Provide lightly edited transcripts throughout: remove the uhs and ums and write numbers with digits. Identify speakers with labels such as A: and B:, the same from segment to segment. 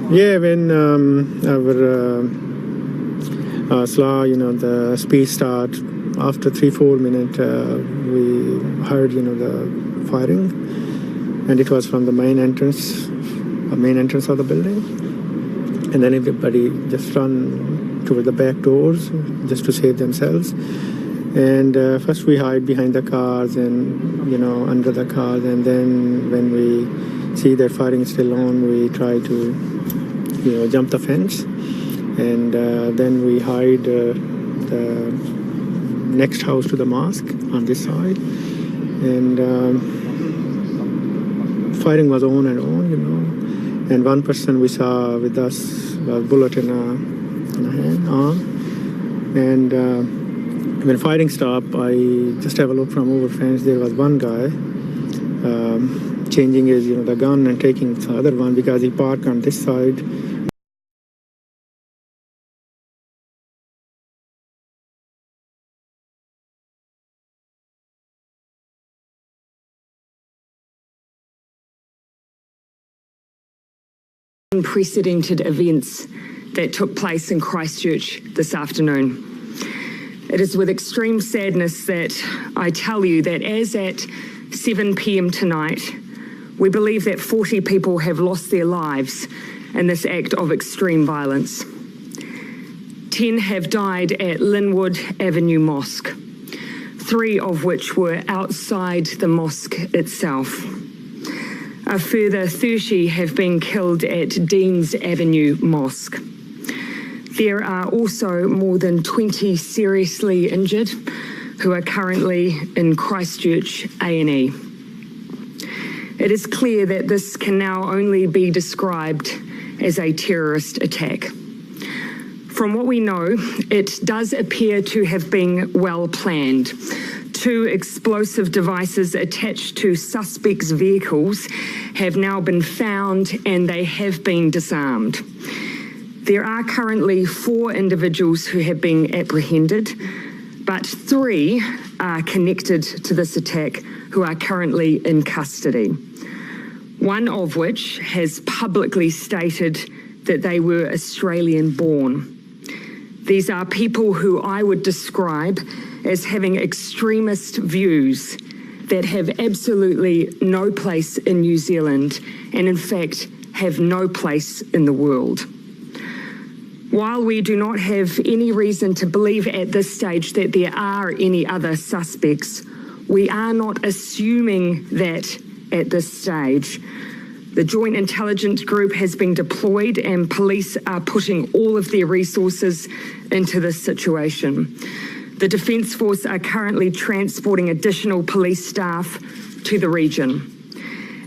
A: Yeah, when our saw, the speed start, after 3-4 minutes, we heard, the firing, and it was from the main entrance of the building. And then everybody just run toward the back doors just to save themselves. And first we hide behind the cars and, under the cars. And then when we see that firing is still on, we try to, jump the fence. And then we hide the next house to the mosque on this side. And firing was on and on, And one person we saw with us was bullet in a arm. And when firing stopped, I just have a look from over fence. There was one guy changing his, the gun and taking the other one because he parked on this side.
B: Unprecedented events that took place in Christchurch this afternoon. It is with extreme sadness that I tell you that as at 7 p.m. tonight, we believe that 40 people have lost their lives in this act of extreme violence. 10 have died at Linwood Avenue Mosque, 3 of which were outside the mosque itself. A further 30 have been killed at Deans Avenue Mosque. There are also more than 20 seriously injured who are currently in Christchurch A&E. It is clear that this can now only be described as a terrorist attack. From what we know, it does appear to have been well planned. 2 explosive devices attached to suspects' vehicles have now been found and they have been disarmed. There are currently 4 individuals who have been apprehended, but 3 are connected to this attack who are currently in custody. One of which has publicly stated that they were Australian born. These are people who I would describe as having extremist views that have absolutely no place in New Zealand and in fact have no place in the world. While we do not have any reason to believe at this stage that there are any other suspects, we are not assuming that at this stage. The Joint Intelligence Group has been deployed and police are putting all of their resources into this situation. The Defence Force are currently transporting additional police staff to the region.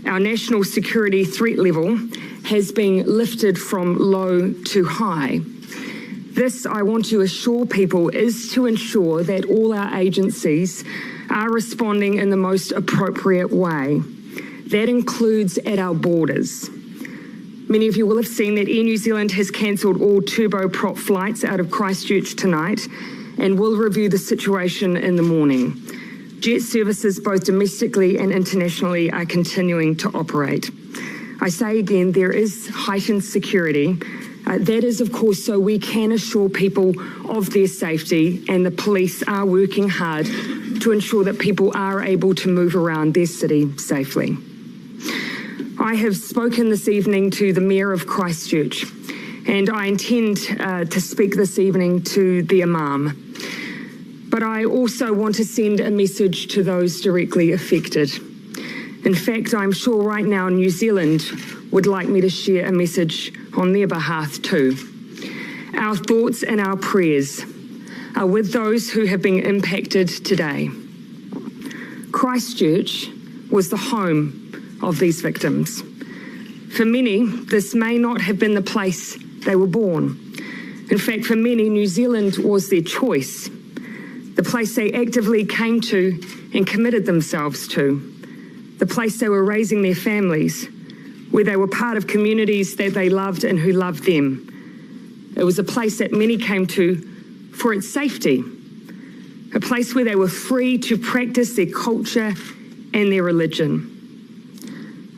B: Our national security threat level has been lifted from low to high. This, I want to assure people, is to ensure that all our agencies are responding in the most appropriate way. That includes at our borders. Many of you will have seen that Air New Zealand has cancelled all turboprop flights out of Christchurch tonight and will review the situation in the morning. Jet services both domestically and internationally are continuing to operate. I say again, there is heightened security. That is, of course, so we can assure people of their safety, and the police are working hard to ensure that people are able to move around their city safely. I have spoken this evening to the Mayor of Christchurch, and I intend to speak this evening to the Imam. But I also want to send a message to those directly affected. In fact, I'm sure right now New Zealand would like me to share a message on their behalf too. Our thoughts and our prayers are with those who have been impacted today. Christchurch was the home of these victims. For many, this may not have been the place they were born. In fact, for many, New Zealand was their choice, the place they actively came to and committed themselves to, the place they were raising their families, where they were part of communities that they loved and who loved them. It was a place that many came to for its safety, a place where they were free to practice their culture and their religion.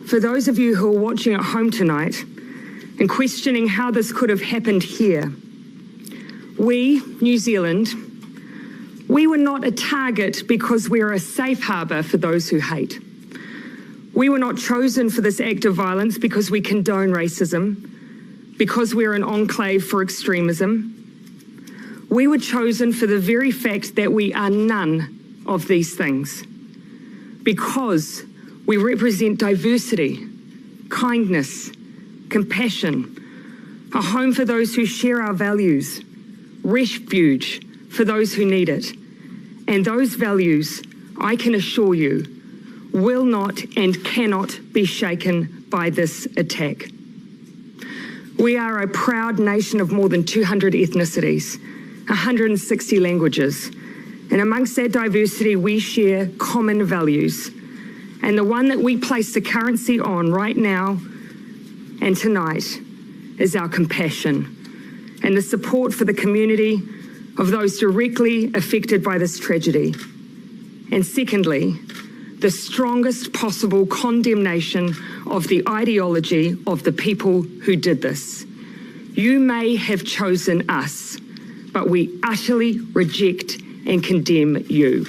B: For those of you who are watching at home tonight and questioning how this could have happened here, we, New Zealand, we were not a target because we are a safe harbour for those who hate. We were not chosen for this act of violence because we condone racism, because we're an enclave for extremism. We were chosen for the very fact that we are none of these things, because we represent diversity, kindness, compassion, a home for those who share our values, refuge for those who need it. And those values, I can assure you, will not and cannot be shaken by this attack. We are a proud nation of more than 200 ethnicities, 160 languages, and amongst that diversity we share common values. And the one that we place the currency on right now and tonight is our compassion and the support for the community of those directly affected by this tragedy. And secondly, the strongest possible condemnation of the ideology of the people who did this. You may have chosen us, but we utterly reject and condemn you.